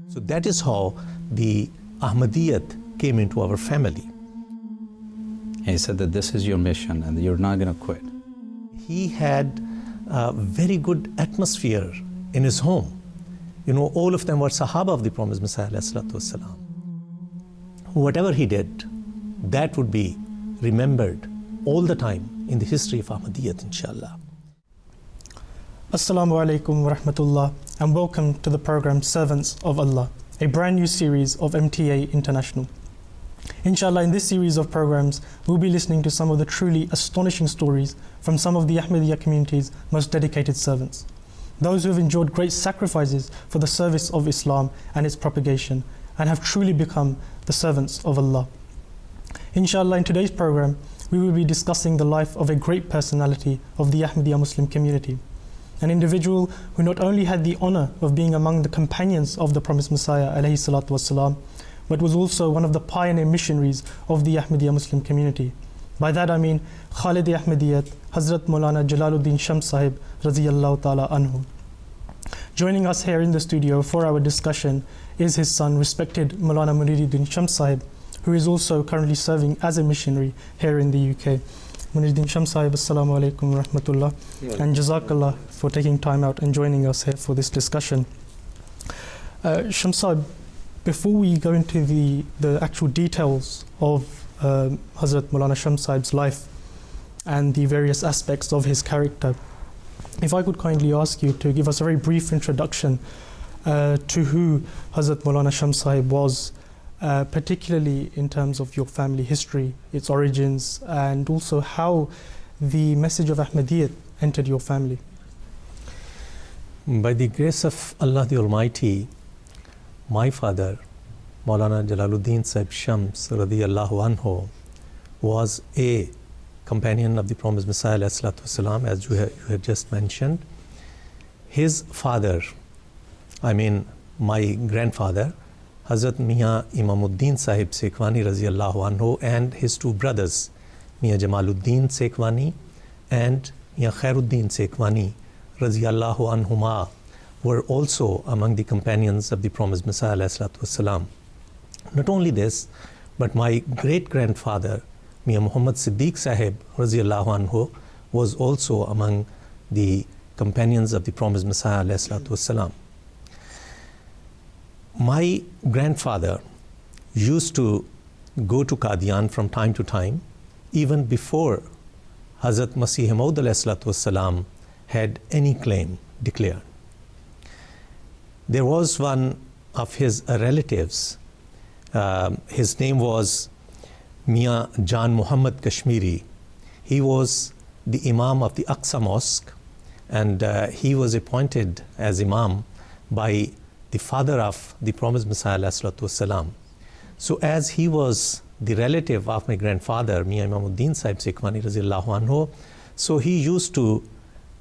So that is how the Ahmadiyyat came into our family. He said that this is your mission and you're not going to quit. He had a very good atmosphere in his home. You know, all of them were Sahaba of the promised Messiah ﷺ. Whatever he did, that would be remembered all the time in the history of Ahmadiyyat, inshallah. Assalamu alaikum wa rahmatullah, and welcome to the program Servants of Allah, a brand new series of MTA International. Inshallah, in this series of programs, we'll be listening to some of the truly astonishing stories from some of the Ahmadiyya community's most dedicated servants. Those who have endured great sacrifices for the service of Islam and its propagation, and have truly become the servants of Allah. Inshallah, in today's program, we will be discussing the life of a great personality of the Ahmadiyya Muslim community, an individual who not only had the honor of being among the companions of the promised Messiah alayhi salatu wasalam, but was also one of the pioneer missionaries of the Ahmadiyya Muslim community. By that I mean Khalid Ahmadiyyat, Hazrat Moulana Jalaluddin sahib radiyallahu ta'ala anhu. Joining us here in the studio for our discussion is his son, respected Moulana Muniruddin sahib, who is also currently serving as a missionary here in the UK. Muniruddin sahib, assalamu alaikum wa rahmatullah, and jazakallah for taking time out and joining us here for this discussion. Sahib, before we go into the actual details of Hazrat Moulana Sahib's life and the various aspects of his character, if I could kindly ask you to give us a very brief introduction to who Hazrat Moulana Sahib was, particularly in terms of your family history, its origins, and also how the message of Ahmadiyyat entered your family. By the grace of Allah the Almighty, my father, Moulana Jalaluddin Sahib Shams radiyallahu anhu, was a companion of the promised Messiah ﷺ, as you had just mentioned. His father, I mean my grandfather, Hazrat Mian Imamuddin Sahib Sekhwani radiyallahu anhu, and his two brothers, Mian Jamaluddin Sekhwani and Mian Khairuddin Sekhwani radiyallahu anhuma, were also among the companions of the promised Messiah ﷺ. Not only this, but my great-grandfather, Mian Muhammad Siddiq Sahib radiyallahu anhu, was also among the companions of the promised Messiah ﷺ. My grandfather used to go to Qadian from time to time, even before Hazrat Masih Maud ﷺ had any claim declared. There was one of his relatives, his name was Mian Jan Muhammad Kashmiri. He was the Imam of the Aqsa Mosque, and he was appointed as Imam by the father of the promised Messiah ﷺ. So as he was the relative of my grandfather, Mian Imamuddin Sahib Sekhwani radiyallahu anhu, so he used to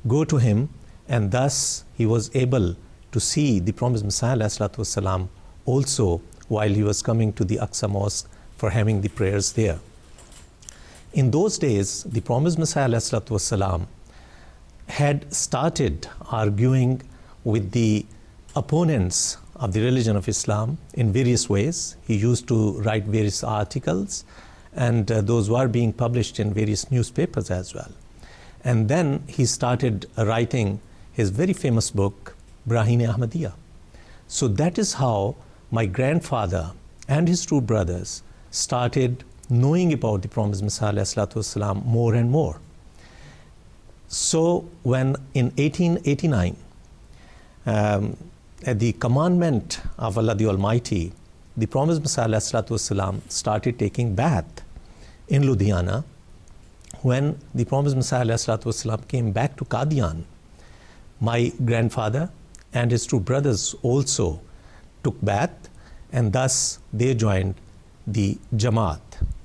go to him, and thus he was able to see the promised Messiah ﷺ also while he was coming to the Aqsa Mosque for having the prayers there. In those days, the promised Messiah ﷺ had started arguing with the opponents of the religion of Islam in various ways. He used to write various articles, and those were being published in various newspapers as well. And then he started writing his very famous book, Brahine Ahmadiyya. So that is how my grandfather and his two brothers started knowing about the promised Messiah ﷺ more and more. So when in 1889, at the commandment of Allah the Almighty, the promised Messiah ﷺ started taking bath in Ludhiana. When the promised Messiah ﷺ came back to Qadian, my grandfather and his two brothers also took bath, and thus they joined the Jamaat.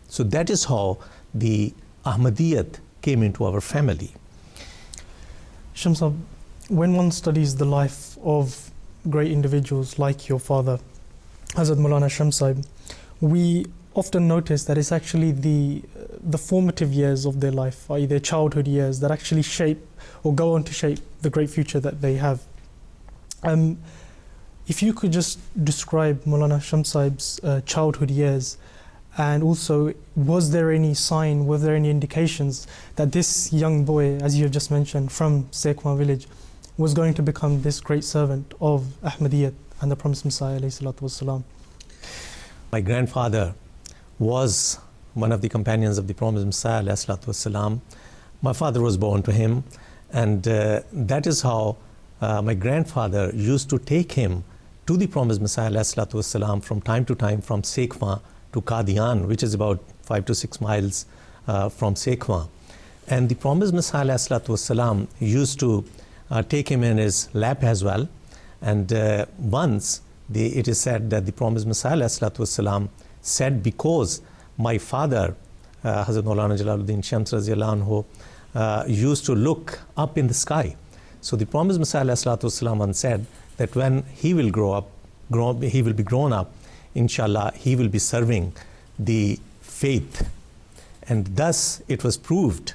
So that is how the Ahmadiyyat came into our family. Shamsab, when one studies the life of great individuals like your father, Hazrat Moulana Sahib, we often notice that it's actually the formative years of their life, i.e. their childhood years, that actually shape or go on to shape the great future that they have. if you could just describe Moulana Shams Sahib's childhood years, and also was there any sign, were there any indications that this young boy, as you have just mentioned, from Sekhwa village, was going to become this great servant of Ahmadiyyat and the Promised Messiah alayhi salatu wassalam? My grandfather was one of the companions of the Promised Messiah alayhi salatu wassalam. My father was born to him, and that is how my grandfather used to take him to the Promised Messiah alayhi salatu wassalam from time to time, from Sekhwa to Qadian, which is about 5 to 6 miles from Sekhwa. And the Promised Messiah alayhi salatu wassalam used to take him in his lap as well. And once it is said that the Promised Messiah alayhi salatu wassalam said, because my father, Hazrat Maulana Jalaluddin Shams radiallahu anhu, used to look up in the sky. So the Promised Messiah alayhi salatu wassalam once said that when he will he will be grown up, inshallah, he will be serving the faith. And thus it was proved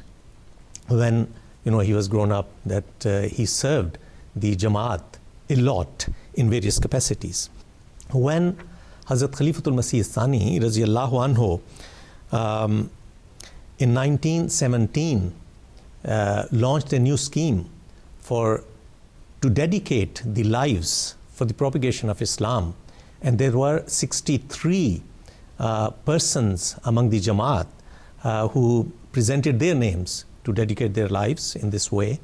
when he was grown up that he served the Jamaat a lot in various capacities. When Hazrat Khalifatul Masih Thani radiallahu anhu in 1917 launched a new scheme to dedicate the lives for the propagation of Islam, and there were 63 persons among the Jamaat who presented their names to dedicate their lives in this way.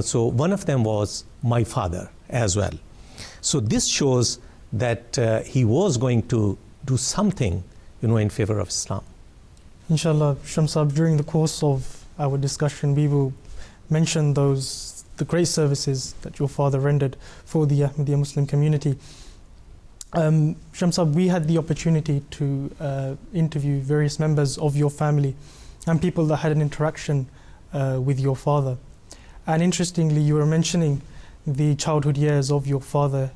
So one of them was my father as well. So this shows that he was going to do something, in favor of Islam. Inshallah, Shams Sahib, during the course of our discussion, we will mention the great services that your father rendered for the Ahmadiyya Muslim community. Shams Sahib, we had the opportunity to interview various members of your family and people that had an interaction with your father. And interestingly, you were mentioning the childhood years of your father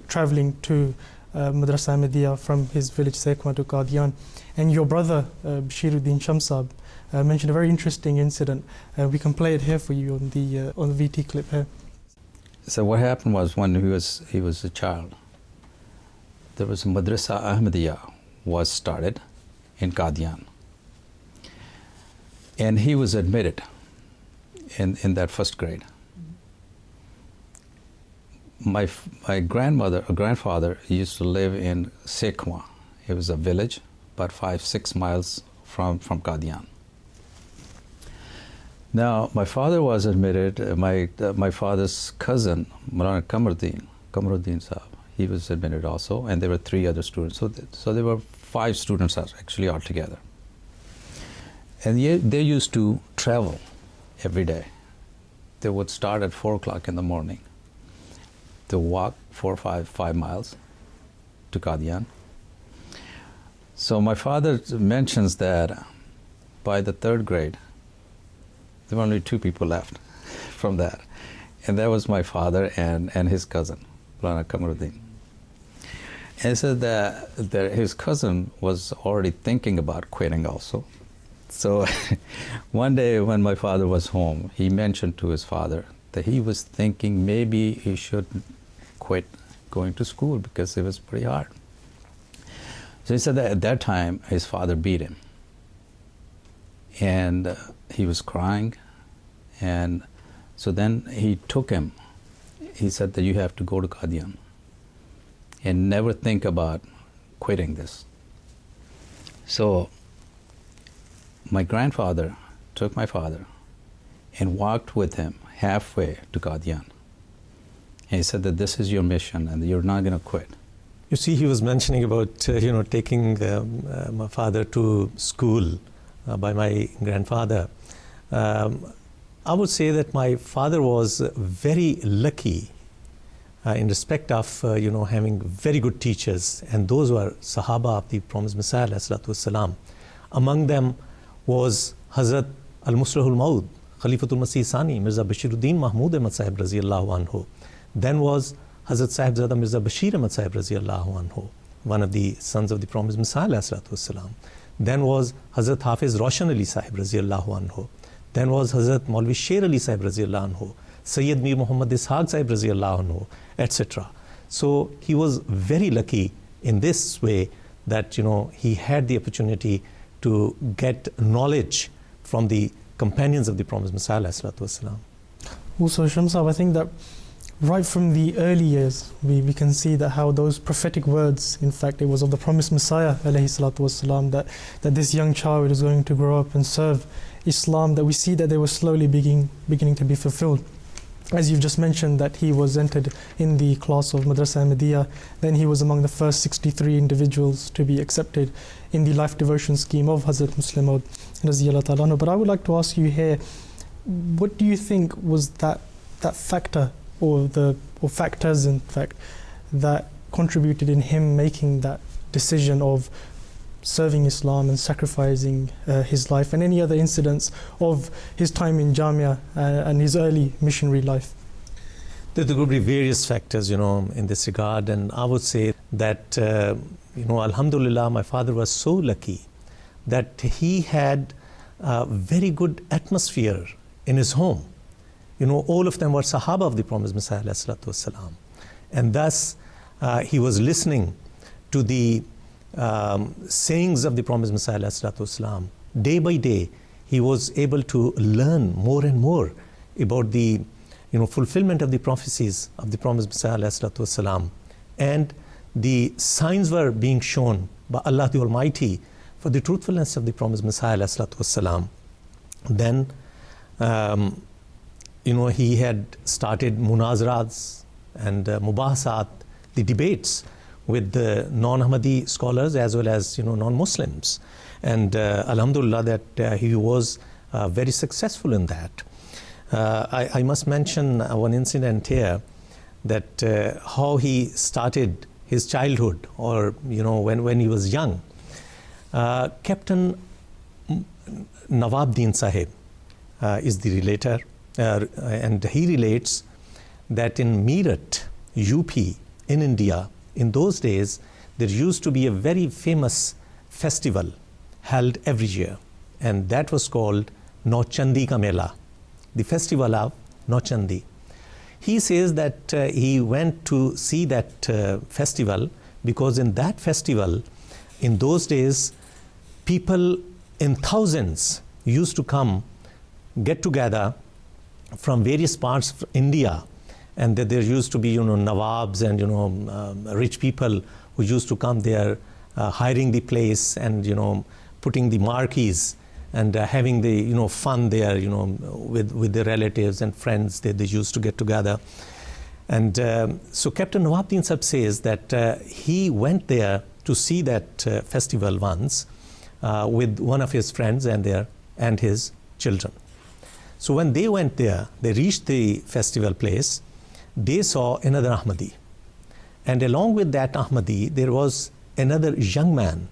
traveling to Madrasa Ahmadiyya from his village Sekhwa to Qadian. And your brother, Bashiruddin Shams Sahib, mentioned a very interesting incident. We can play it here for you on the VT clip here. So what happened was, when he was a child, there was a Madrasa Ahmadiyya was started in Qadian. And he was admitted in that first grade. My grandfather used to live in Sekhwa. It was a village about 5-6 miles from Qadian. Now, my father was admitted. My father's cousin, Moulana Qamaruddin Sahib, he was admitted also, and there were 3 other students. So there were 5 students actually altogether. And they used to travel every day. They would start at 4 o'clock in the morning to walk 4 or 5 miles to Qadian. So my father mentions that by the 3rd grade, there were only 2 people left from that. And that was my father and his cousin, Moulana Qamaruddin. And he said that his cousin was already thinking about quitting also. So one day when my father was home, he mentioned to his father that he was thinking maybe he should quit going to school because it was pretty hard. So he said that at that time his father beat him. And he was crying. And so then he took him. He said that you have to go to Qadian and never think about quitting this. So my grandfather took my father and walked with him halfway to Qadian. And he said that this is your mission and you're not going to quit. You see, he was mentioning about taking my father to school by my grandfather. I would say that my father was very lucky in respect of having very good teachers, and those were Sahaba of the Promised Messiah ﷺ. Among them was Hazrat Al-Muslahul Maud, Khalifatul Masih Thani, Mirza Bashiruddin Mahmud Ahmad Sahib radiallahu anhu. Then was Hazrat Sahibzada Mirza Bashir Ahmad Sahib radiallahu anhu, one of the sons of the Promised Messiah ﷺ. Then was Hazrat Hafiz Roshan Ali Sahib radiallahu anhu. Then was Hazrat Maulvi Sher Ali Sahib radiallahu anhu, Sayyid Mir Muhammad Ishaq Sahib radiallahu anhu, etc. So he was very lucky in this way that he had the opportunity to get knowledge from the companions of the promised Messiah ﷺ. Also, Shamsab, I think that right from the early years, we can see that how those prophetic words, in fact, it was of the promised Messiah ﷺ, that this young child is going to grow up and serve Islam, that we see that they were slowly beginning to be fulfilled. As you've just mentioned, that he was entered in the class of Madrasa Ahmadiyyah, then he was among the first 63 individuals to be accepted in the life devotion scheme of Hazrat Muslim Maud Raziyallahu Ta'ala anhu. But I would like to ask you here, what do you think was that factor, or factors in fact, that contributed in him making that decision of serving Islam and sacrificing his life, and any other incidents of his time in Jamia and his early missionary life? There could be various factors, in this regard, and I would say that, Alhamdulillah, my father was so lucky that he had a very good atmosphere in his home. All of them were Sahaba of the promised Messiah ﷺ, and thus he was listening to the sayings of the promised Messiah ﷺ. Day by day, he was able to learn more and more about the fulfillment of the prophecies of the promised Messiah ﷺ. And the signs were being shown by Allah the Almighty for the truthfulness of the promised Messiah ﷺ. Then he had started munazarats and mubahasat, the debates with the non-Ahmadi scholars as well as non-Muslims, and Alhamdulillah that he was very successful in that. I must mention one incident here, that how he started his childhood, or when he was young. Captain Nawabuddin Sahib is the relator, and he relates that in Meerut, UP, in India, in those days, there used to be a very famous festival held every year, and that was called Nauchandi Ka Mela, the festival of Nauchandi. He says that he went to see that festival because in that festival, in those days, people in thousands used to come, get together from various parts of India, and that there used to be nawabs and rich people who used to come there, hiring the place and putting the marquees and having the fun there with their relatives and friends. They used to get together. And so Captain Nawabuddin Sahib says that he went there to see that festival once with one of his friends and his children. So when they went there, they reached the festival place, they saw another Ahmadi. And along with that Ahmadi, there was another young man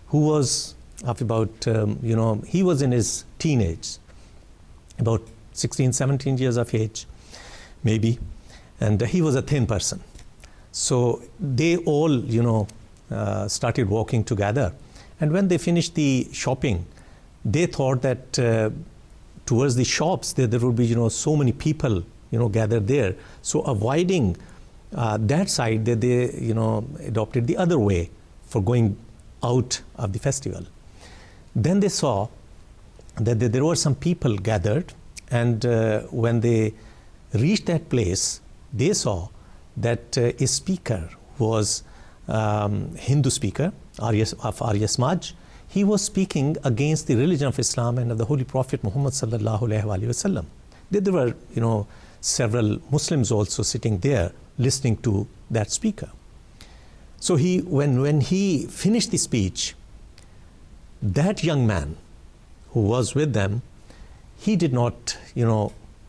who was of about, he was in his teenage, about 16, 17 years of age, maybe. And he was a thin person. So they all, started walking together. And when they finished the shopping, they thought that towards the shops, there would be, so many people, gathered there. So avoiding that side, they adopted the other way for going out of the festival. Then they saw that there were some people gathered, and when they reached that place, they saw that a speaker was Hindu speaker of Arya Samaj. He was speaking against the religion of Islam and of the Holy Prophet Muhammad sallallahu alaihi wasallam. There were, several Muslims also sitting there listening to that speaker. So when he finished the speech, that young man who was with them, he did not,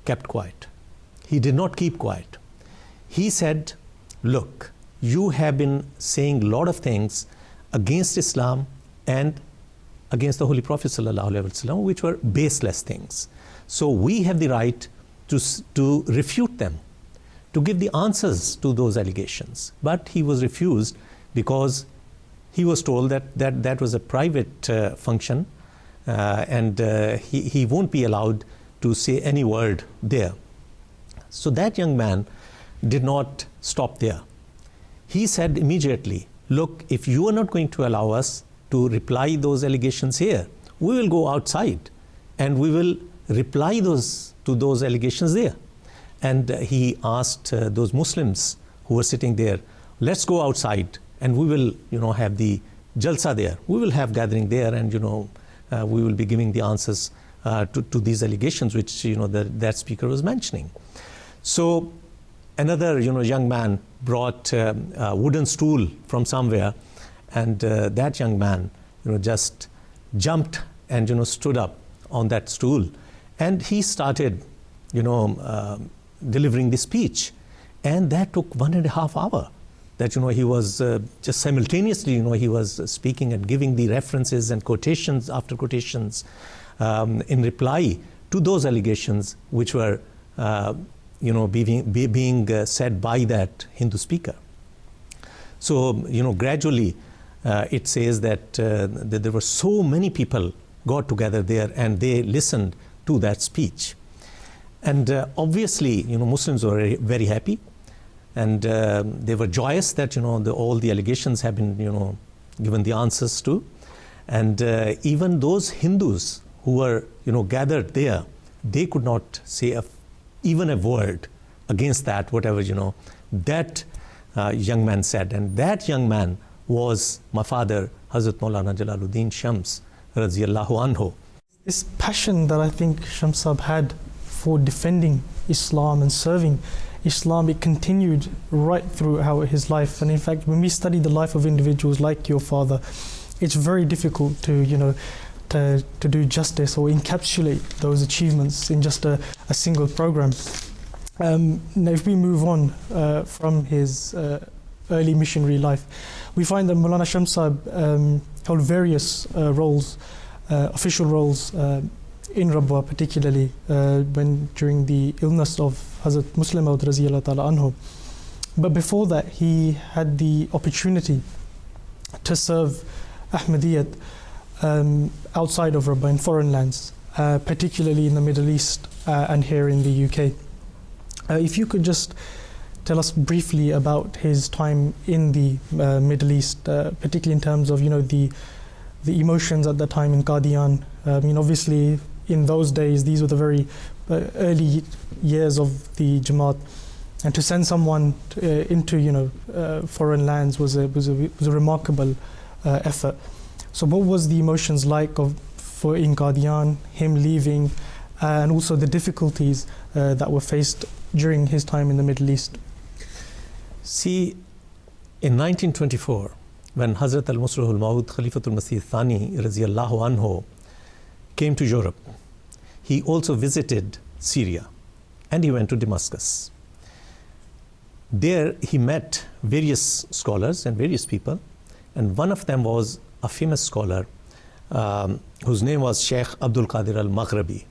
kept quiet. He did not keep quiet. He said, look, you have been saying a lot of things against Islam and against the Holy Prophet ﷺ, which were baseless things. So we have the right to refute them, to give the answers to those allegations. But he was refused because he was told that was a private function, and he won't be allowed to say any word there. So that young man did not stop there. he said immediately, look, if you are not going to allow us to reply those allegations here, we will go outside and we will reply to those allegations there. And he asked those Muslims who were sitting there, let's go outside and we will, have the jalsa there. We will have gathering there, and, we will be giving the answers to these allegations which, that speaker was mentioning. So another, young man brought a wooden stool from somewhere, and that young man, just jumped and, stood up on that stool, and he started, delivering the speech. And that took 1.5 hours. That, he was just simultaneously, he was speaking and giving the references and quotations after quotations in reply to those allegations which were, being said by that Hindu speaker. So, gradually it says that there were so many people got together there and they listened to that speech. And obviously, Muslims were very, very happy. And they were joyous that, all the allegations have been, given the answers to. And even those Hindus who were, gathered there, they could not say even a word against that, whatever, that young man said. And that young man was my father, Hazrat Maulana Jalaluddin Shams, radiyallahu anhu. This passion that I think Shams Sahib had for defending Islam and serving Islam, it continued right throughout his life. And in fact, when we study the life of individuals like your father, it's very difficult to, to do justice or encapsulate those achievements in just a single program. Now, if we move on from his early missionary life, we find that Moulana Shams Sahib held various roles, official roles in Rabwa, particularly during the illness of Hazrat Muslim Maud radiyallahu ta'ala anhu. But before that, he had the opportunity to serve Ahmadiyyat outside of Rabwa in foreign lands, particularly in the Middle East and here in the UK. If you could just tell us briefly about his time in the Middle East, particularly in terms of the emotions at that time in Qadian. Obviously in those days these were the very early years of the Jamaat, and to send someone into foreign lands was a remarkable effort. So what was the emotions like for in Qadian, him leaving, and also the difficulties that were faced during his time in the Middle East? See, in 1924, when Hazrat al-Musrih al-Maud Khalifatul Masih Thani radiyallahu anhu came to Europe, he also visited Syria and he went to Damascus. There he met various scholars and various people, and one of them was a famous scholar whose name was Sheikh Abdul Qadir al-Maghribi.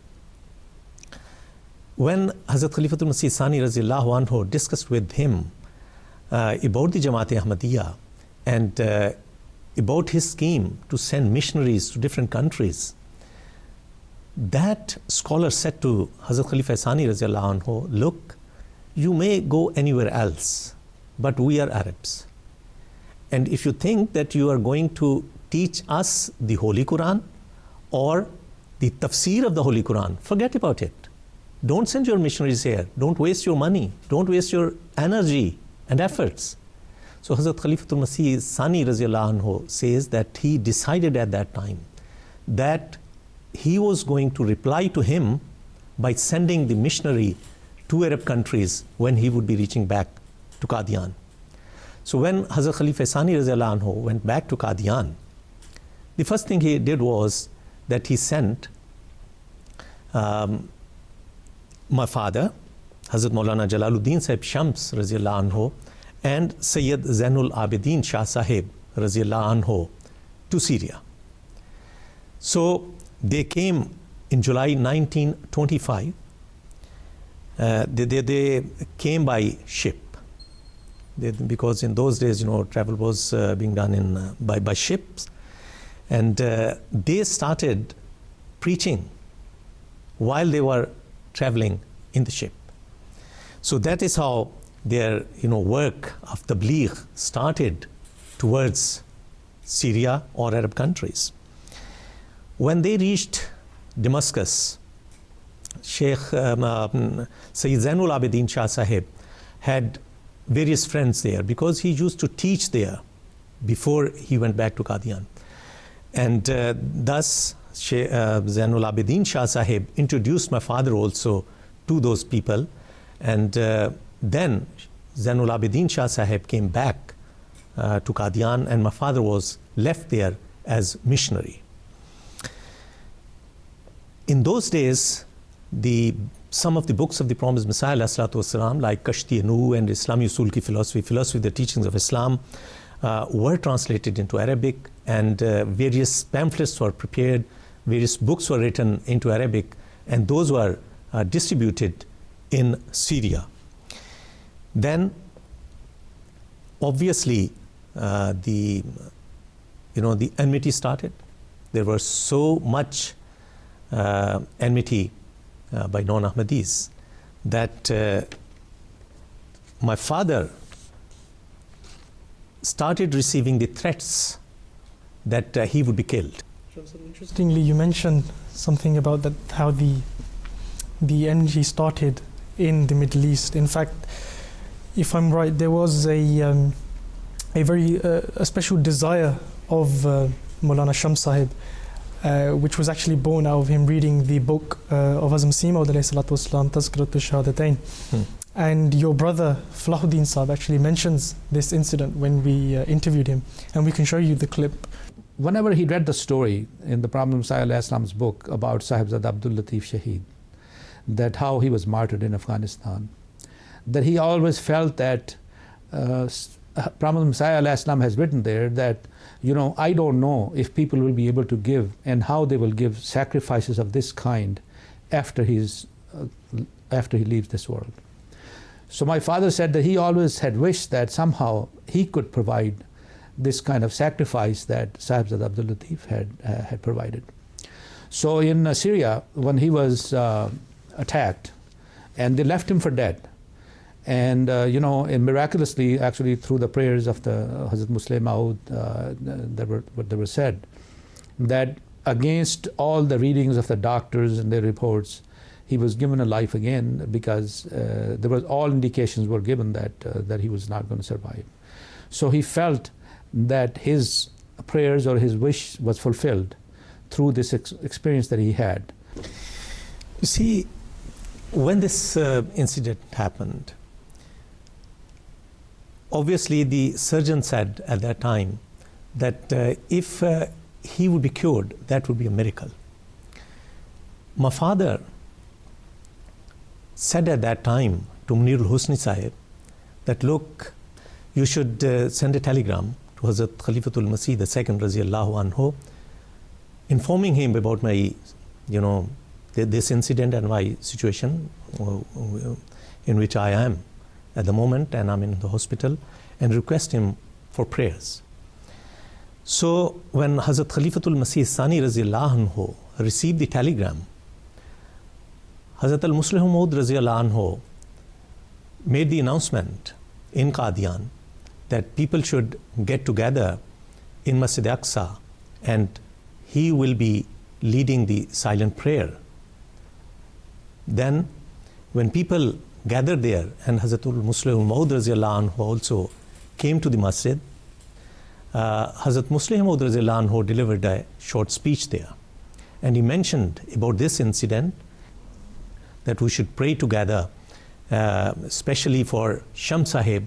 When Hazrat Khalifatul Masih Thani radiyallahu anhu discussed with him about the Jamaat-e-Ahmadiyya and about his scheme to send missionaries to different countries, that scholar said to Hazrat Khalifa Thani radiyallahu anhu, look, you may go anywhere else, but we are Arabs. And if you think that you are going to teach us the Holy Quran or the tafsir of the Holy Quran, forget about it. Don't send your missionaries here. Don't waste your money. Don't waste your energy and efforts. So Hazrat Khalifatul Masih Thani radiyallahu anhu says that he decided at that time that he was going to reply to him by sending the missionary to Arab countries when he would be reaching back to Qadian. So when Hazrat Khalifa Thani radiyallahu anhu went back to Qadian, the first thing he did was that he sent my father, Hazrat Maulana Jalaluddin Sahib Shams radiyallahu anhu, and Sayyid Zainul Abidin Shah Sahib radiyallahu anhu to Syria. So they came in July 1925. They came by ship. Because in those days, travel was being done by ships. And they started preaching while they were traveling in the ship. So that is how their work of tabligh started towards Syria or Arab countries. When they reached Damascus, Sheikh Sayyid Zainul Abidin Shah Sahib had various friends there because he used to teach there before he went back to Qadian. And thus Sheikh Zainul Abidin Shah Sahib introduced my father also to those people. And then Zainul Abidin Shah Sahib came back to Qadian, and my father was left there as missionary. In those days, some of the books of the Promised Messiah ﷺ, like Kashti-e-Nuh and Islami Usul ki philosophy, the teachings of Islam, were translated into Arabic, and various pamphlets were prepared, various books were written into Arabic, and those were distributed in Syria. Then, obviously, the enmity started. There was so much enmity by non-Ahmadis that my father started receiving the threats that he would be killed. Interestingly, you mentioned something about that, how the enmity started in the Middle East. In fact, if I'm right, there was a very special desire of Moulana Shams Sahib, which was actually born out of him reading the book of Hazrat Masih Maud alayhi salatu wasalam, Tazkiratu Shahadatain. And your brother Flahuddin Sahib actually mentions this incident when we interviewed him, and we can show you the clip. Whenever he read the story in the Prophet Messiah's book about Sahibzada Abdul Latif Shaheed, that how he was martyred in Afghanistan, that he always felt that Prophet Messiah has written there that, I don't know if people will be able to give and how they will give sacrifices of this kind after he leaves this world. So my father said that he always had wished that somehow he could provide this kind of sacrifice that Sahibzada Abdul Latif had provided. So in Syria, when he was attacked, and they left him for dead, and and miraculously, actually through the prayers of the Hazrat Muslim Maud, they were said that against all the readings of the doctors and their reports, he was given a life again, because there was all indications were given that he was not going to survive. So he felt that his prayers or his wish was fulfilled through this experience that he had. You see, when this incident happened, obviously the surgeon said at that time that if he would be cured, that would be a miracle. My father said at that time to Munirul Husni Sahib that, look, you should send a telegram to Hazrat Khalifatul Masih II Raziyallahu Anhu, informing him about my, this incident and my situation in which I am at the moment, and I'm in the hospital, and request him for prayers. So when Hazrat Khalifatul Masih Sani Raziyallahu Anhu received the telegram, Hazrat al-Muslim Maud Raziyallahu Anhu made the announcement in Qadian that people should get together in Masjid Aqsa, and he will be leading the silent prayer. Then when people gathered there, and Hazrat al-Muslim Maud Raziyallahu Anhu also came to the masjid, Hazrat Muslim Maud Raziyallahu Anhu delivered a short speech there, and he mentioned about this incident, that we should pray together, especially for Shams Sahib,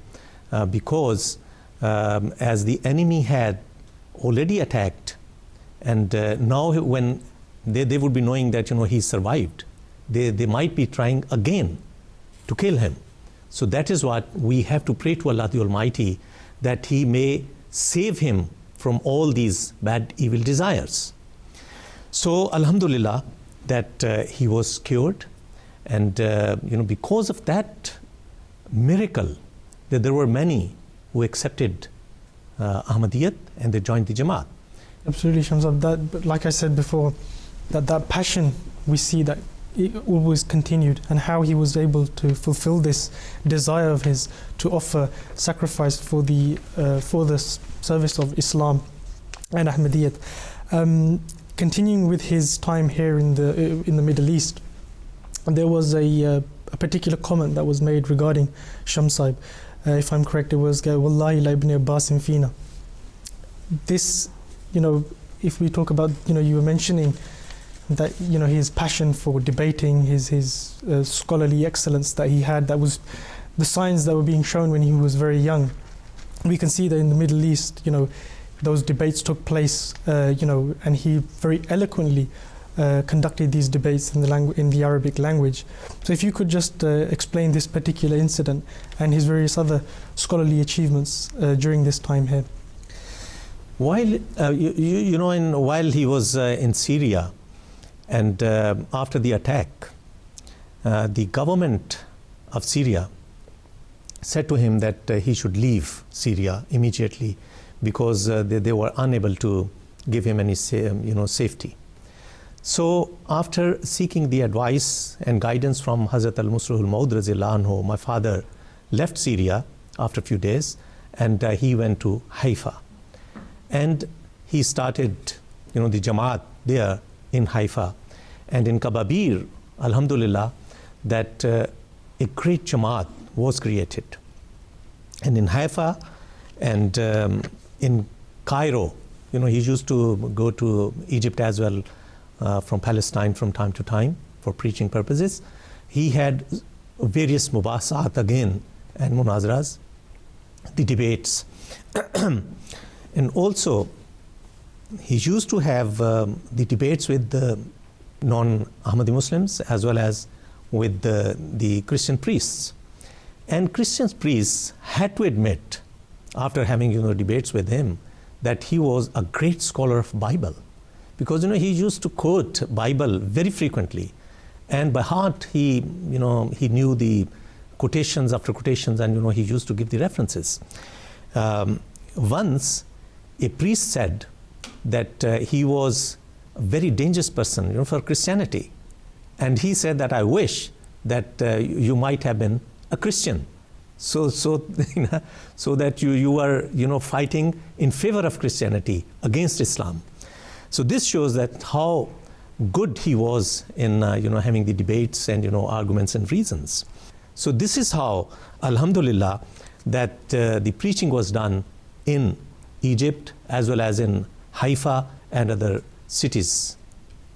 because as the enemy had already attacked, and now when they would be knowing that he survived, they might be trying again to kill him. So that is what we have to pray to Allah the Almighty, that He may save him from all these bad, evil desires. So Alhamdulillah that he was cured, and because of that miracle, that there were many who accepted Ahmadiyyat and they joined the Jamaat. Absolutely, Shamsab. But like I said before, that passion we see that it always continued, and how he was able to fulfill this desire of his to offer sacrifice for the service of Islam and Ahmadiyyat. Continuing with his time here in the Middle East, there was a particular comment that was made regarding Shams Sahib. If I'm correct, it was Wallahi la ibn Abbasin fina. This, if we talk about, you were mentioning that, his passion for debating, his scholarly excellence that he had, that was the signs that were being shown when he was very young. We can see that in the Middle East, those debates took place, and he very eloquently conducted these debates in the Arabic language. So if you could just explain this particular incident and his various other scholarly achievements during this time here. While while he was in Syria, and after the attack, the government of Syria said to him that he should leave Syria immediately, because they were unable to give him any safety. So after seeking the advice and guidance from Hazrat al-Musrih al-Maud radhiyallahu anhu, my father left Syria after a few days, and he went to Haifa. And he started the Jamaat there in Haifa. And in Kababir, alhamdulillah, that a great Jamaat was created. And in Haifa and in Cairo, he used to go to Egypt as well, from Palestine from time to time for preaching purposes. He had various mubasat again and munazaras, the debates. And also he used to have the debates with the non-Ahmadi Muslims as well as with the Christian priests. And Christian priests had to admit, after having debates with him, that he was a great scholar of Bible, because he used to quote Bible very frequently, and by heart he knew the quotations after quotations, and he used to give the references. Once a priest said that he was a very dangerous person for Christianity, and he said that I wish that you might have been a Christian, so that you are fighting in favor of Christianity against Islam. So this shows that how good he was in having the debates and arguments and reasons. So this is how, alhamdulillah, that the preaching was done in Egypt as well as in Haifa and other cities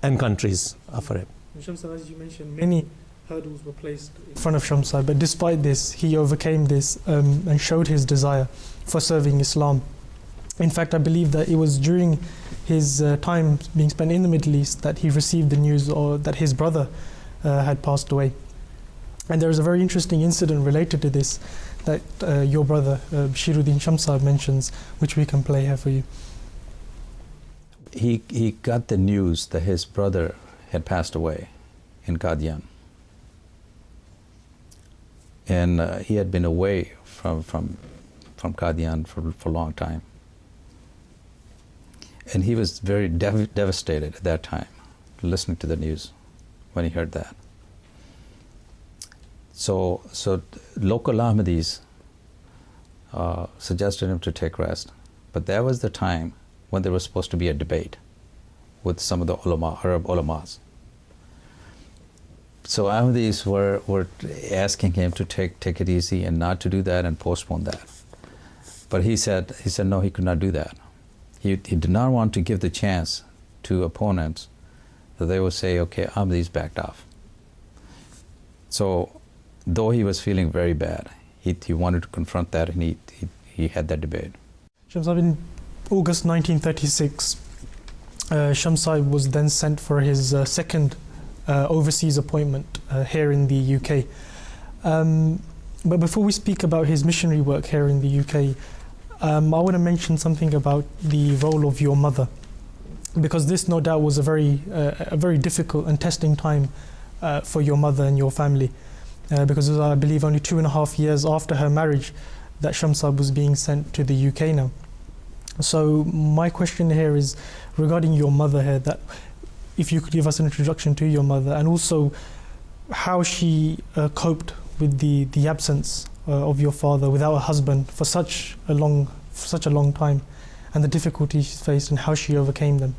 and countries of Arab. Shams Sahib, as you mentioned, many hurdles were placed in front of Shams Sahib, but despite this, he overcame this and showed his desire for serving Islam. In fact, I believe that it was during his time being spent in the Middle East that he received the news or that his brother had passed away. And there is a very interesting incident related to this that your brother Bashiruddin Shams Sahib mentions, which we can play here for you. He got the news that his brother had passed away in Qadian. And he had been away from Qadian for a long time. And he was very devastated at that time, listening to the news when he heard that. So local Ahmadis suggested him to take rest. But that was the time when there was supposed to be a debate with some of the Arab ulamas. So Ahmadis were asking him to take it easy and not to do that and postpone that. But he said no, he could not do that. He did not want to give the chance to opponents that they would say, okay, Ahmadis backed off. So though he was feeling very bad, he wanted to confront that, and he had that debate. Shams Sahib, in August 1936, Shams Sahib was then sent for his second overseas appointment here in the UK. But before we speak about his missionary work here in the UK, I want to mention something about the role of your mother, because this no doubt was a very difficult and testing time for your mother and your family, because it was, I believe, only 2.5 years after her marriage that Shams Sahib was being sent to the UK now. So my question here is regarding your mother here, that if you could give us an introduction to your mother, and also how she coped with the absence of your father without a husband for such a long time, and the difficulties she faced and how she overcame them.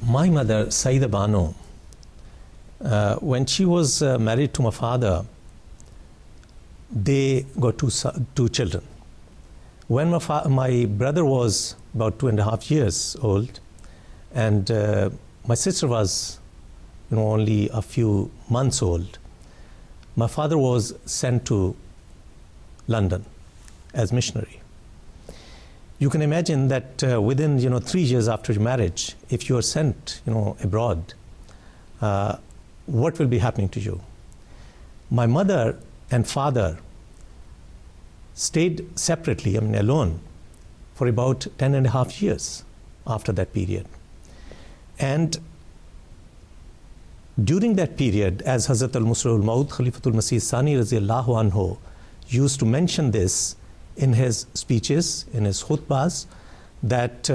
My mother, Saida Bano, when she was married to my father, they got two children. When my brother was about 2.5 years old, and my sister was only a few months old, my father was sent to London as missionary. You can imagine that within 3 years after marriage, if you are sent abroad, what will be happening to you? My mother and father stayed separately, alone, for about 10.5 years after that period. And during that period, as Hazrat al-Musrul Maud Khalifatul Masih Sani Raziyallahu Anhu used to mention this in his speeches, in his khutbahs, that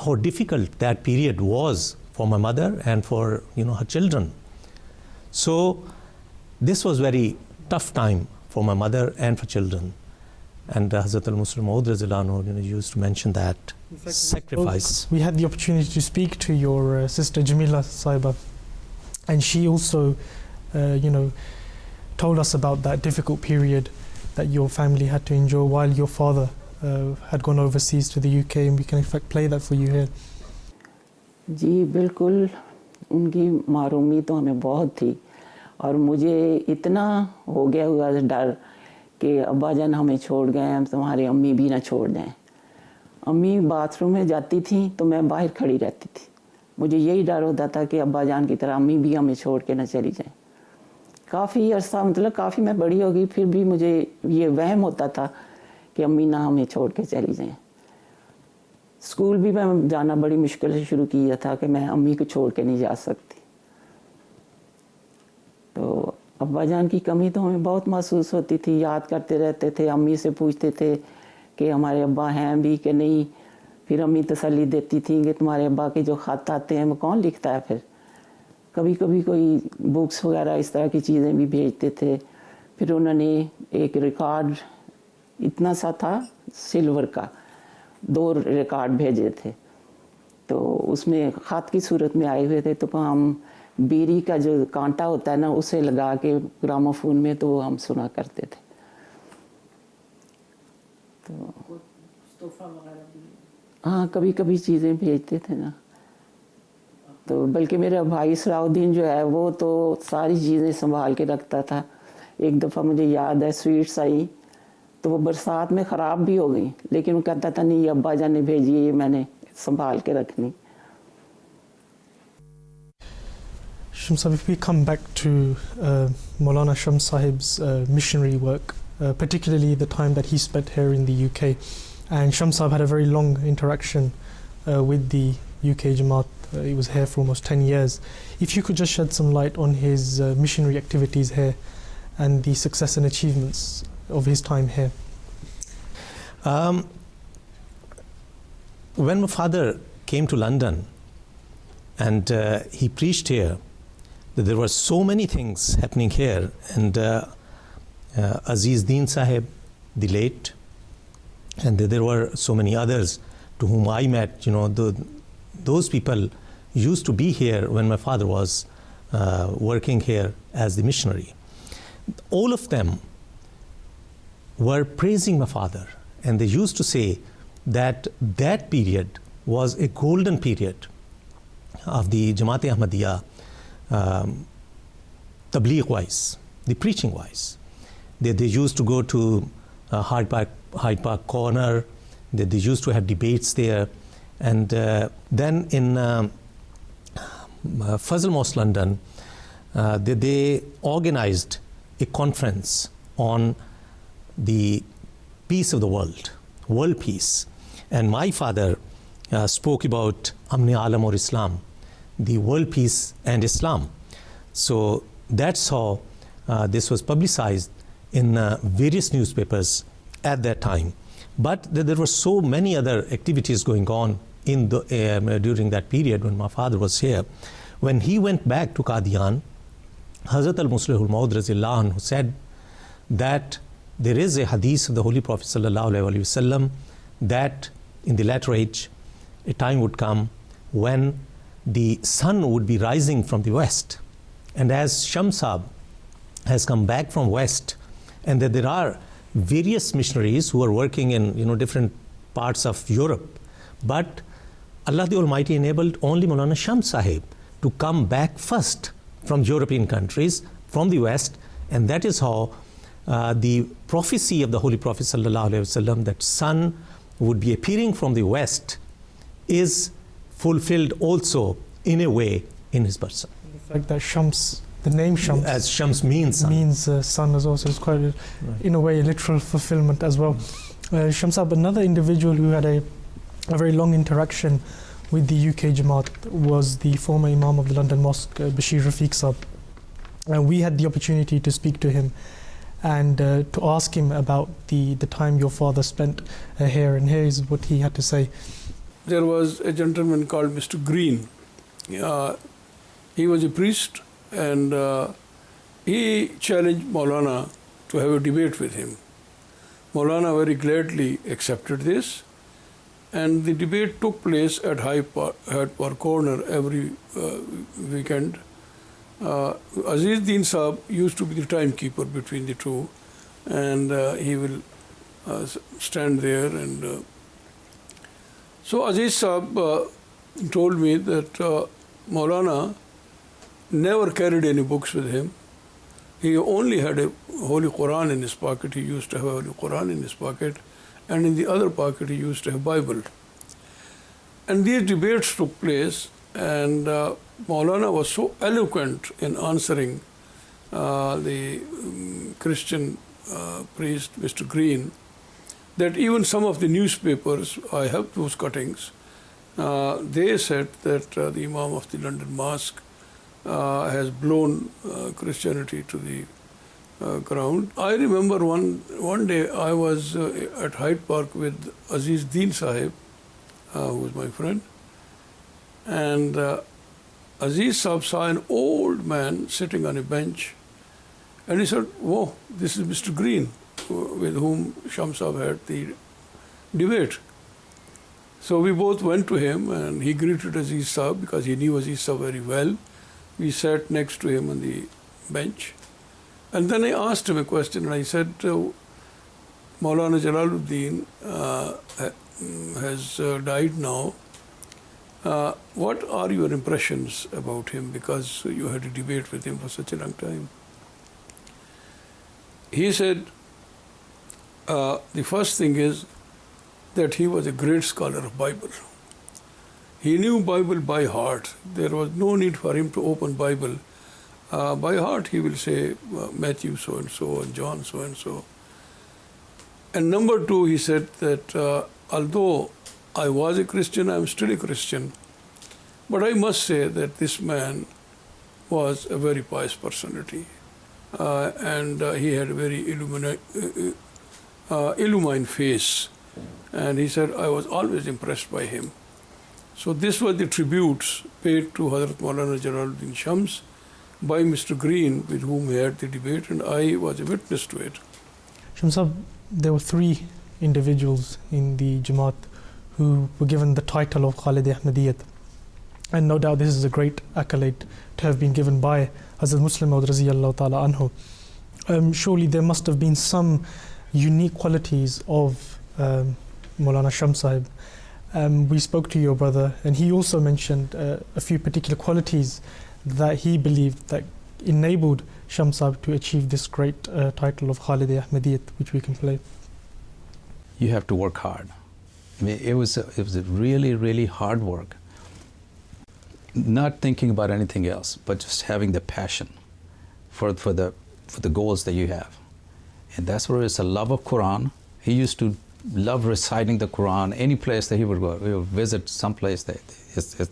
how difficult that period was for my mother and for her children. So this was very tough time for my mother and for children. And Hazrat al-Musrul Maud Raziyallahu Anhu used to mention that sacrifice. We had the opportunity to speak to your sister Jamila Sahiba, and she also told us about that difficult period that your family had to endure while your father had gone overseas to the UK, and we can in fact play that for you here. जी बिल्कुल, उनकी मारूमी तो हमें बहुत थी, और मुझे इतना हो गया हुआ डर कि अब्बा जान हमें छोड़ गए, हम तुम्हारे अम्मी भी ना छोड़ दें। अम्मी बाथरूम में जाती थी तो मैं बाहर खड़ी रहती थी, मुझे यही डर होता था कि अब्बा जान की तरह अम्मी भी हमें छोड़ के ना चली जाएं। काफ़ी अरसा, काफ़ी मैं बड़ी हो गई, फिर भी मुझे ये वहम होता था कि अम्मी ना हमें छोड़ के चली जाएं। स्कूल भी मैं जाना बड़ी मुश्किल से शुरू किया था कि मैं अम्मी को छोड़ के नहीं जा सकती। तो अब्बा जान की कमी तो हमें बहुत महसूस होती थी, याद करते रहते थे, अम्मी से पूछते थे कि हमारे अब्बा हैं भी कि नहीं। फिर अम्मी तसल्ली देती थी कि तुम्हारे अब्बा के जो ख़त आते हैं वो कौन लिखता है। फिर कभी कभी कोई बुक्स वगैरह इस तरह की चीज़ें भी भेजते थे। फिर उन्होंने एक रिकॉर्ड इतना सा था सिल्वर का, 2 रिकॉर्ड भेजे थे, तो उसमें ख़त की सूरत में आए हुए थे। तो हम बीड़ी का जो कांटा होता है ना, उसे लगा के ग्रामोफोन में तो हम सुना करते थे। तो हाँ, कभी कभी चीज़ें भेजते थे ना। तो बल्कि मेरा भाई सलाउद्दीन जो है वो तो सारी चीज़ें संभाल के रखता था। एक दफ़ा मुझे याद है स्वीट्स आई तो वो बरसात में ख़राब भी हो गई, लेकिन वो कहता था नहीं, अब्बा जान ने भेजी, ये मैंने संभाल के रखनी। Shams Sahib, if we come back to Moulana Shams Sahib's missionary work, particularly the time that he spent here in the UK, and Shams Sahib had a very long interaction with the UK Jamaat. He was here for almost 10 years. If you could just shed some light on his missionary activities here and the success and achievements of his time here. When my father came to London and he preached here, that there were so many things happening here, and Aziz Deen Saheb, the late, and there were so many others to whom I met. Those people used to be here when my father was working here as the missionary. All of them were praising my father, and they used to say that that period was a golden period of the Jamaat Ahmadiyya, tabligh wise, the preaching wise. They used to go to Hyde Park Corner, they used to have debates there, and then in Fazl Mosque London, they organized a conference on the peace of the world peace. And my father spoke about Amni Alam or Islam, the world peace and Islam. So that's how this was publicized in various newspapers at that time. But there were so many other activities going on during that period when my father was here. When he went back to Qadian, Hazrat al-Muslih al-Maud raziyallahu anhu said that there is a hadith of the Holy Prophet sallallahu alaihi wasallam that in the latter age a time would come when the sun would be rising from the west, and as Shamsab has come back from west, and that there are various missionaries who are working in different parts of Europe, but Allah the Almighty enabled only Moulana Shams Sahib to come back first from European countries, from the west, and that is how the prophecy of the Holy Prophet sallallahu alaihi wasallam that sun would be appearing from the west is fulfilled also in a way in his person. The fact that Shams, the name Shams, as Shams means sun as well, so it's quite in a way a literal fulfillment as well. Shamsab, another individual who had a very long interaction with the UK Jamaat was the former Imam of the London Mosque, Bashir Rafiq Sahib. And we had the opportunity to speak to him and to ask him about the time your father spent here, and here is what he had to say. There was a gentleman called Mr. Green. He was a priest, and he challenged Moulana to have a debate with him. Moulana very gladly accepted this, and the debate took place at Hyde Park Corner every weekend. Aziz Din Sahib used to be the timekeeper between the two, and he will stand there. And so Aziz Sahib told me that Moulana never carried any books with him. He only had a Holy Quran in his pocket. He used to have a Holy Quran in his pocket, and in the other pocket he used to have Bible. And these debates took place, and Moulana was so eloquent in answering the Christian priest, Mr. Green, that even some of the newspapers, I have those cuttings, they said that the Imam of the London Mosque has blown Christianity to the ground. I remember one day I was at Hyde Park with Aziz Din Sahib, who was my friend, and Aziz Sahib saw an old man sitting on a bench, and he said, "Whoa, this is Mr. Green, with whom Shams Sahib had the debate." So we both went to him, and he greeted Aziz Sahib because he knew Aziz Sahib very well. We sat next to him on the bench, and then I asked him a question, and I said, Maulana Jalaluddin has died now. What are your impressions about him, because you had a debate with him for such a long time? He said, the first thing is that he was a great scholar of Bible. He knew Bible by heart. There was no need for him to open Bible. By heart he will say Matthew so and so and John so and so. And number two, he said that although I was a Christian, I am still a Christian, but I must say that this man was a very pious personality, and he had a very illumined face, and he said I was always impressed by him. So this was the tributes paid to Hazrat Maulana Jalaluddin Shams by Mr. Green, with whom he had the debate, and I was a witness to it. Shamsab, there were three individuals in the Jamaat who were given the title of Khalid Ahmadiyyat, and no doubt this is a great accolade to have been given by Hazrat Muslim Maud raziyallahu ta'ala anhu. Surely there must have been some unique qualities of Moulana Shams Sahib. We spoke to your brother, and he also mentioned a few particular qualities that he believed that enabled Shams Sahib to achieve this great title of Khalid Ahmadiyyat, which we can play. You have to work hard. I mean, it was a really, really hard work. Not thinking about anything else, but just having the passion for the goals that you have, and that's where it's a love of Quran. He used to love reciting the Quran. Any place that he would go, he would visit some place that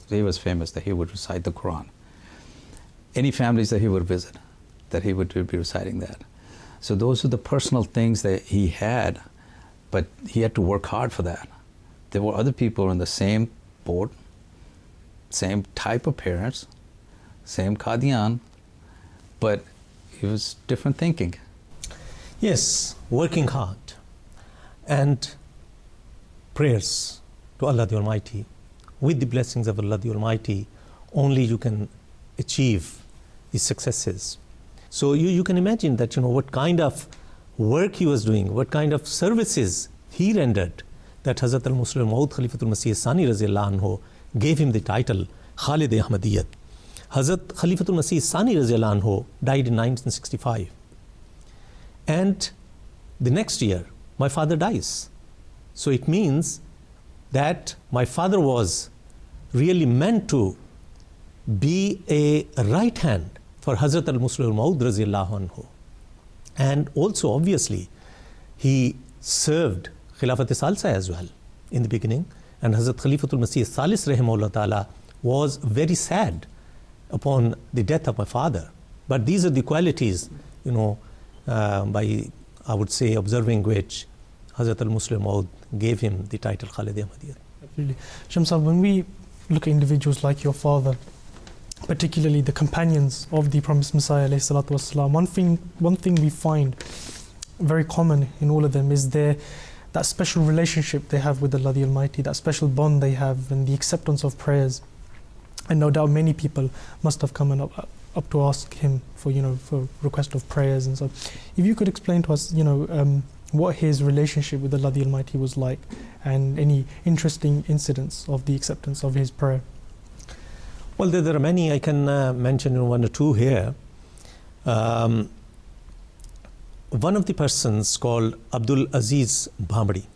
he was famous that he would recite the Quran. Any families that he would visit, that he would be reciting that. So those are the personal things that he had, but he had to work hard for that. There were other people in the same board, same type of parents, same Qadian, but it was different thinking. Yes, working hard and prayers to Allah the Almighty. With the blessings of Allah the Almighty, only you can achieve these successes. So you can imagine that, what kind of work he was doing, what kind of services he rendered, that Hazrat al-Muslim Maud Khalifatul Masih Sani Raziyallahu Anhu gave him the title Khalid Ahmadiyyat. Hazrat Khalifatul Masih Sani Raziyallahu Anhu died in 1965. And the next year, my father dies. So it means that my father was really meant to be a right hand for Hazrat al-Muslim Maud Raziyallahu Anhu. And also, obviously, he served Khilafat Salsa as well in the beginning. And Hazrat Khalifatul Masih Salis Rahimahullah Ta'ala was very sad upon the death of my father. But these are the qualities, by, I would say, observing which Hazrat al-Muslim Maud gave him the title Khalid Ahmadiyyat. Absolutely. Shamsab, when we look at individuals like your father, particularly the companions of the promised Messiah alayhi salatu wasalam, one thing we find very common in all of them is that special relationship they have with Allah the Almighty, that special bond they have, and the acceptance of prayers. And no doubt many people must have come up to ask him for request of prayers and so. If you could explain to us, what his relationship with Allah the Almighty was like, and any interesting incidents of the acceptance of his prayer. Well, there are many. I can mention one or two here. One of the persons called Abdul Aziz Bhamdi.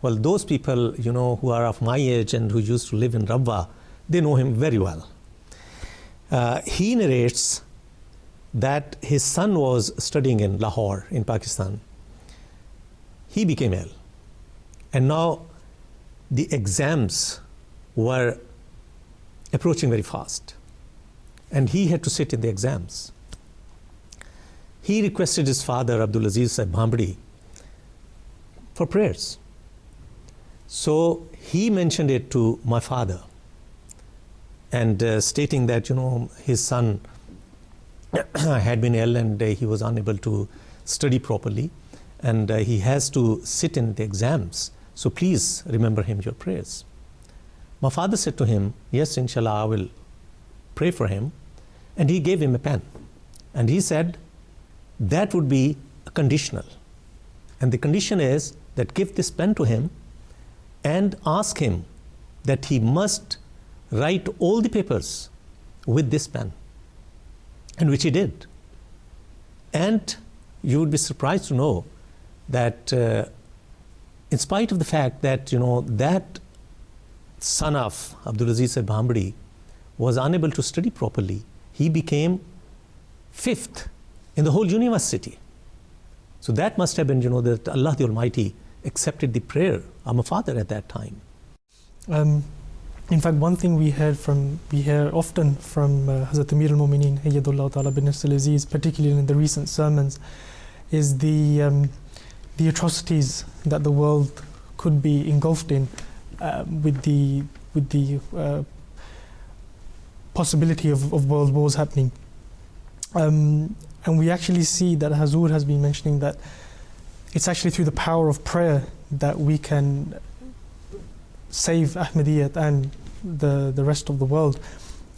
Well, those people, who are of my age and who used to live in Rabwa, they know him very well. He narrates that his son was studying in Lahore, in Pakistan. He became ill. And now the exams were approaching very fast. And he had to sit in the exams. He requested his father, Abdul Aziz Bhamdi, for prayers. So he mentioned it to my father, and stating that, his son had been ill and he was unable to study properly, and he has to sit in the exams. So please remember him your prayers. My father said to him, yes, inshallah, I will pray for him. And he gave him a pen. And he said, that would be a conditional. And the condition is that give this pen to him and ask him that he must write all the papers with this pen. And which he did. And you would be surprised to know that in spite of the fact that, that son of Abdul Aziz Bhamdi was unable to study properly, he became 5th in the whole university. So that must have been, that Allah the Almighty accepted the prayer of my father at that time. In fact, one thing we hear often from Hazrat Amir al-Mu'mineen, Ayyadullah Ta'ala bin Nasr al-Aziz, particularly in the recent sermons, is the atrocities that the world could be engulfed in with the possibility of world wars happening. And we actually see that Hazur has been mentioning that it's actually through the power of prayer that we can save Ahmadiyyat and the rest of the world.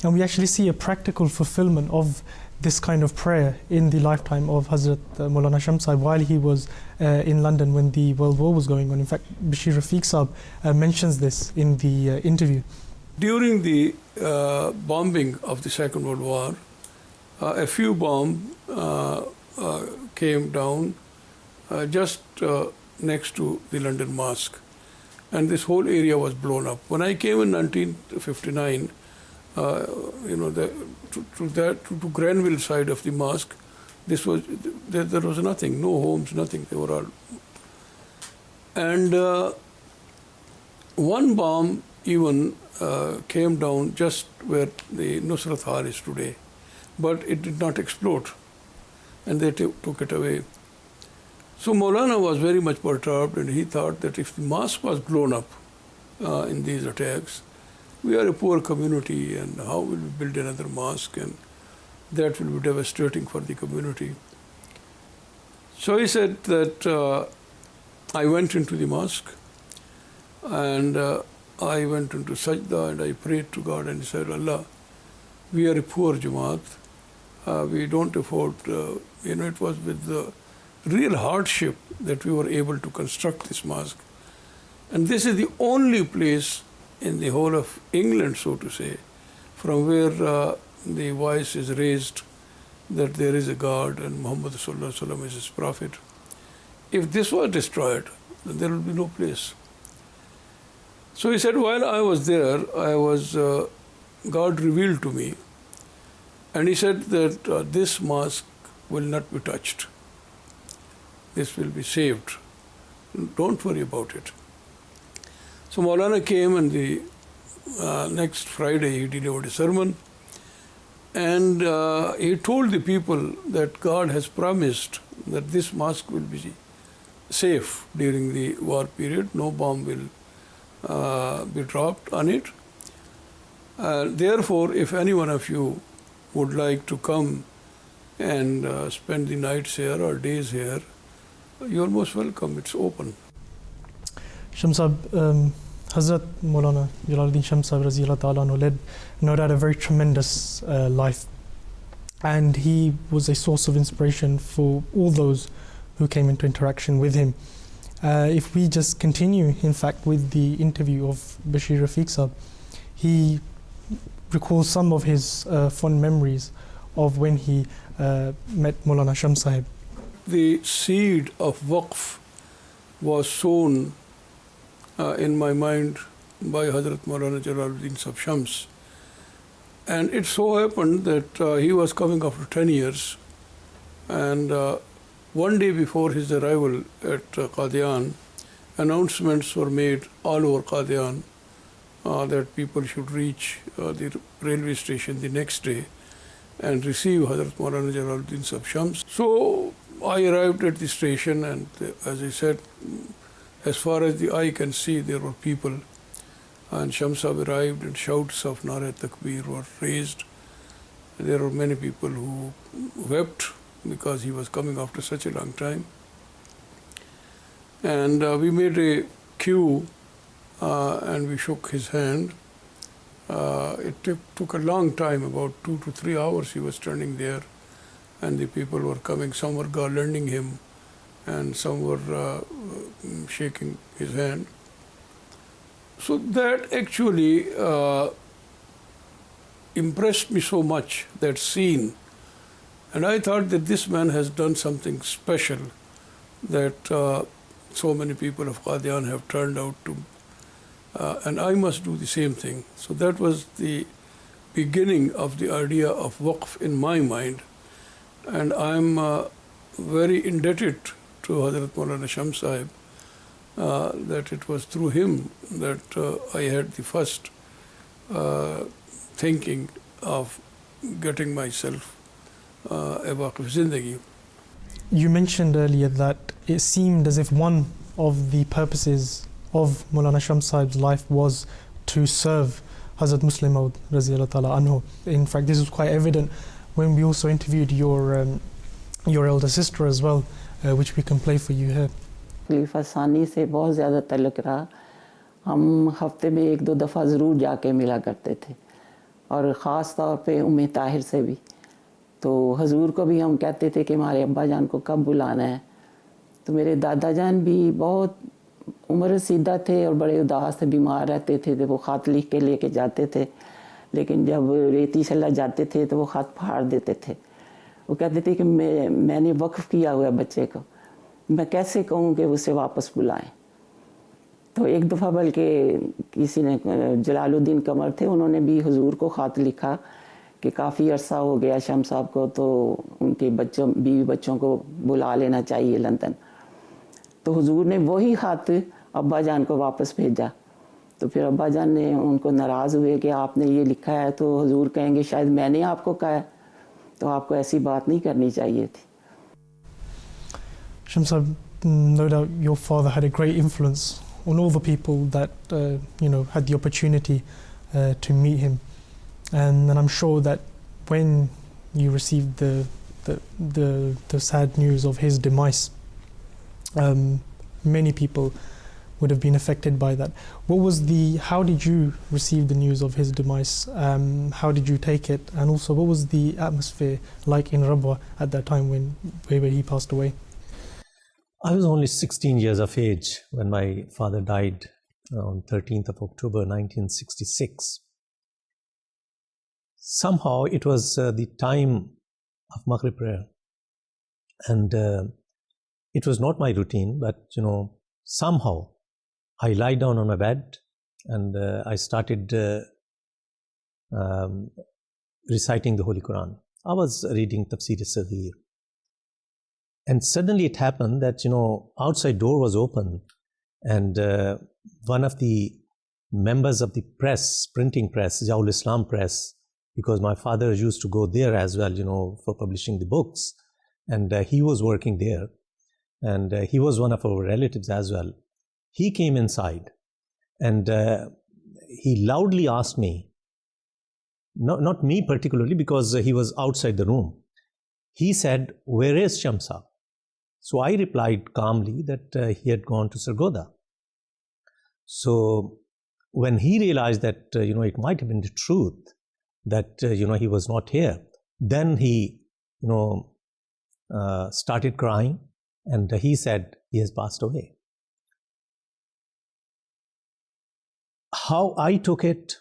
And we actually see a practical fulfillment of this kind of prayer in the lifetime of Hazrat Moulana Shamsai while he was in London when the World War was going on. In fact, Bashir Rafiq Saab mentions this in the interview. During the bombing of the Second World War, a few bombs came down just next to the London Mosque, and this whole area was blown up. When I came in 1959, to Granville side of the mosque, there was nothing, no homes, nothing. They were all. And one bomb even came down just where the Nusrat Har is today, but it did not explode, and they took it away. So Moulana was very much perturbed, and he thought that if the mosque was blown up in these attacks, we are a poor community, and how will we build another mosque, and that will be devastating for the community. So he said that I went into the mosque, and I went into sajda, and I prayed to God and said, Allah, we are a poor Jamaat. We don't afford, it was with the real hardship that we were able to construct this mosque. And this is the only place in the whole of England, so to say, from where the voice is raised that there is a God and Muhammad Sallallahu Alaihi Wasallam is his prophet. If this was destroyed, then there would be no place. So he said, while I was there, God revealed to me, and he said that this mosque will not be touched. This will be saved. Don't worry about it. So Moulana came, and the next Friday he delivered a sermon, and he told the people that God has promised that this mosque will be safe during the war period. No bomb will be dropped on it. Therefore, if any one of you would like to come and spend the nights here or days here, you are most welcome. It's open. Shamsab, Hazrat Moulana Jalaluddin Shamsab Raziyallahu Ta'ala anhu led no doubt a very tremendous life, and he was a source of inspiration for all those who came into interaction with him. If we just continue, in fact, with the interview of Bashir Rafiq Sahib, he recalls some of his fond memories of when he met Moulana Shams Sahib. The seed of waqf was sown in my mind by Hazrat Maulana Jalaluddin Sahib Shams. And it so happened that he was coming after 10 years, and one day before his arrival at Qadian, announcements were made all over Qadian that people should reach the railway station the next day and receive Hazrat Maulana Jalaluddin Sahib Shams. So I arrived at the station, and as I said, as far as the eye can see, there were people, and Shams Sahib arrived, and shouts of Nara Takbir were raised. There were many people who wept because he was coming after such a long time. And we made a queue, and we shook his hand. It took a long time, about 2 to 3 hours he was standing there, and the people were coming. Some were garlanding him, and some were shaking his hand. So that actually impressed me so much, that scene. And I thought that this man has done something special, that so many people of Qadian have turned out to, and I must do the same thing. So that was the beginning of the idea of waqf in my mind. And I'm very indebted to Hazrat Maulana Shams Sahib, that it was through him that I had the first thinking of getting myself a waqf zindagi. You mentioned earlier that it seemed as if one of the purposes of Moulana Shams Sahib's life was to serve Hazrat Muslim Maud Raziyallahu Ta'ala anhu. In fact, this was quite evident when we also interviewed your elder sister as well, which we can play for you here. खलीफा सानी से बहुत ज़्यादा तल्लुक़ रहा. हम हफ्ते में 1-2 दफ़ा ज़रूर जाके मिला करते थे, और ख़ास तौर पे उम्मे ताहिर से भी. तो हजूर को भी हम कहते थे कि हमारे अब्बा जान को कब बुलाना है. तो मेरे दादा जान भी बहुत उम्र सीधा थे और बड़े उदास थे, बीमार रहते थे. तो वो ख़त लिख के लेके जाते थे, लेकिन जब रेती सला जाते थे तो वो ख़त फाड़ देते थे. वो कहते थे कि मैंने वक्फ़ किया हुआ है बच्चे को, मैं कैसे कहूँ कि उसे वापस बुलाएं. तो एक दफ़ा बल्कि किसी ने, जलालुद्दीन कमर थे, उन्होंने भी हुजूर को ख़त लिखा कि काफ़ी अरसा हो गया शम्स साहब को, तो उनके बीवी बच्चों को बुला लेना चाहिए लंदन. तो हुजूर ने वही ख़त अब्बा जान को वापस भेजा. तो फिर अब्बा जान ने उनको नाराज़ हुए कि आपने ये लिखा है, तो हुजूर कहेंगे शायद मैंने आपको कहा है, तो आपको ऐसी बात नहीं करनी चाहिए थी. Shamsab, no doubt your father had a great influence on all the people that had the opportunity to meet him. And I'm sure that when you received the sad news of his demise, many people would have been affected by that. How did you receive the news of his demise? How did you take it? And also, what was the atmosphere like in Rabwa at that time when he passed away? I was only 16 years of age when my father died on 13th of October 1966. Somehow it was the time of Maghrib prayer, and it was not my routine, but somehow I lie down on my bed and I started reciting the Holy Quran. I was reading Tafsir al-Saghir, and suddenly it happened that outside door was open, and one of the members of the press, printing press, Jawul Islam press, because my father used to go there as well, for publishing the books, and he was working there, and he was one of our relatives as well. He came inside, and he loudly asked me, not me particularly, because he was outside the room. He said, "Where is Shamsa?" So I replied calmly that he had gone to Sargodha. So when he realized that it might have been the truth, that he was not here, then he started crying, and he said he has passed away. How I took it,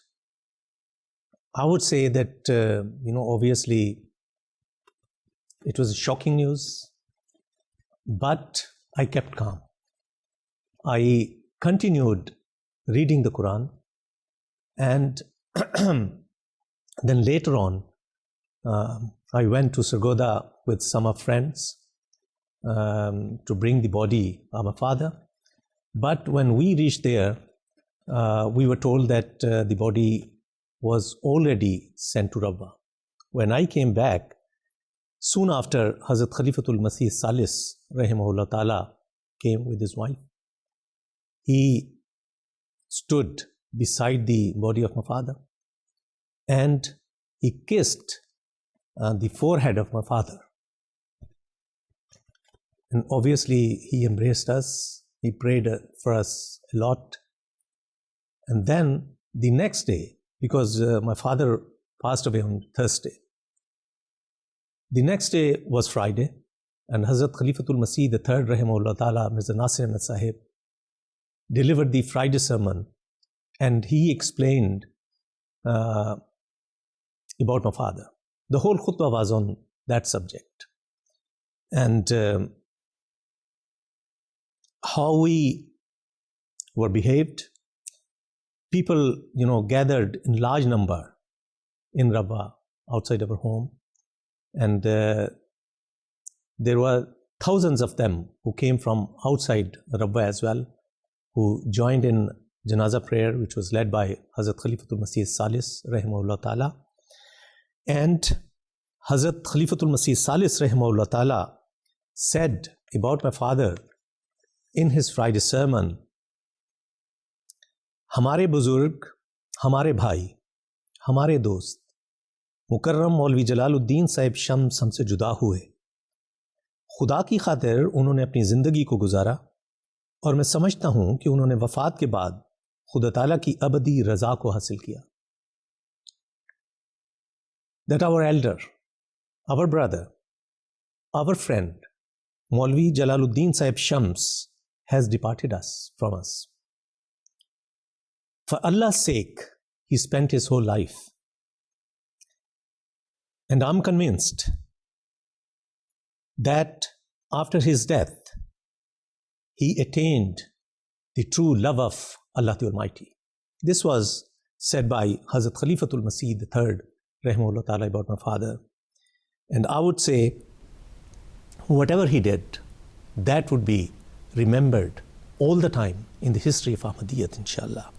I would say that obviously it was shocking news, but I kept calm. I continued reading the Quran, and then later on, I went to Sargodha with some of friends to bring the body of my father. But when we reached there, we were told that the body was already sent to Rabwa. When I came back, soon after, Hazrat Khalifatul Masih Salis, rahimahullah ta'ala, came with his wife. He stood beside the body of my father, and he kissed the forehead of my father. And obviously, he embraced us. He prayed for us a lot. And then the next day, because my father passed away on Thursday, the next day was Friday, and Hazrat Khalifatul Masih III, rahimahullah ta'ala, Mirza Nasir Ahmed sahib, delivered the Friday sermon, and he explained about my father. The whole khutbah was on that subject. And how we were behaved. People, gathered in large number in Rabwa, outside our home. And there were thousands of them who came from outside Rabwa as well, who joined in Janaza prayer, which was led by Hazrat Khalifatul Masih Salis, rahimahullah ta'ala. And Hazrat Khalifatul Masih Salis, rahimahullah ta'ala, said about my father in his Friday sermon, हमारे बुजुर्ग, हमारे भाई, हमारे दोस्त, मुकर्रम मौलवी जलालुद्दीन साहिब शम्स हमसे जुदा हुए। खुदा की खातिर उन्होंने अपनी ज़िंदगी को गुजारा, और मैं समझता हूँ कि उन्होंने वफ़ात के बाद खुदा ताला की अबदी रज़ा को हासिल किया। That our elder, our brother, our friend, Maulvi Jalaluddin Sahib Shams has departed from us. For Allah's sake, he spent his whole life. And I'm convinced that after his death, he attained the true love of Allah the Almighty. This was said by Hazrat Khalifatul Masih III, rahimahullah ta'ala, about my father. And I would say, whatever he did, that would be remembered all the time in the history of Ahmadiyyat, inshallah.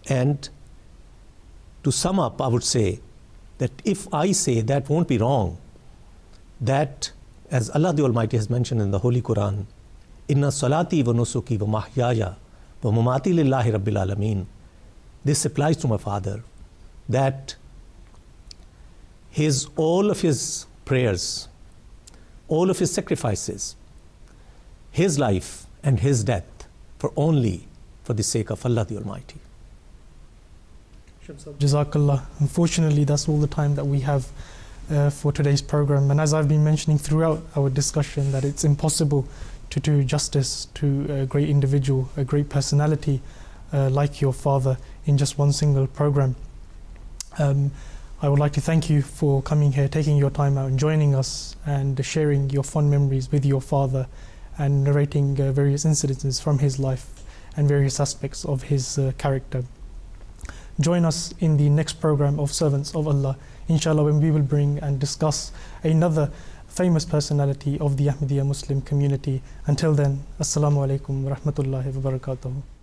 And to sum up, I would say that if I say that won't be wrong, that as Allah the Almighty has mentioned in the Holy Quran, Inna salati wa nusuki wa mahyaya wa mamati lillahi rabbil alameen, this applies to my father, that all of his prayers, all of his sacrifices, his life and his death for only for the sake of Allah the Almighty. Jazakallah. Unfortunately, that's all the time that we have for today's program. And as I've been mentioning throughout our discussion, that it's impossible to do justice to a great individual, a great personality like your father in just one single program. I would like to thank you for coming here, taking your time out and joining us and sharing your fond memories with your father and narrating various incidences from his life and various aspects of his character. Join us in the next program of Servants of Allah, inshallah, when we will bring and discuss another famous personality of the Ahmadiyya Muslim community. Until then, Assalamu alaikum wa rahmatullahi wa barakatuh.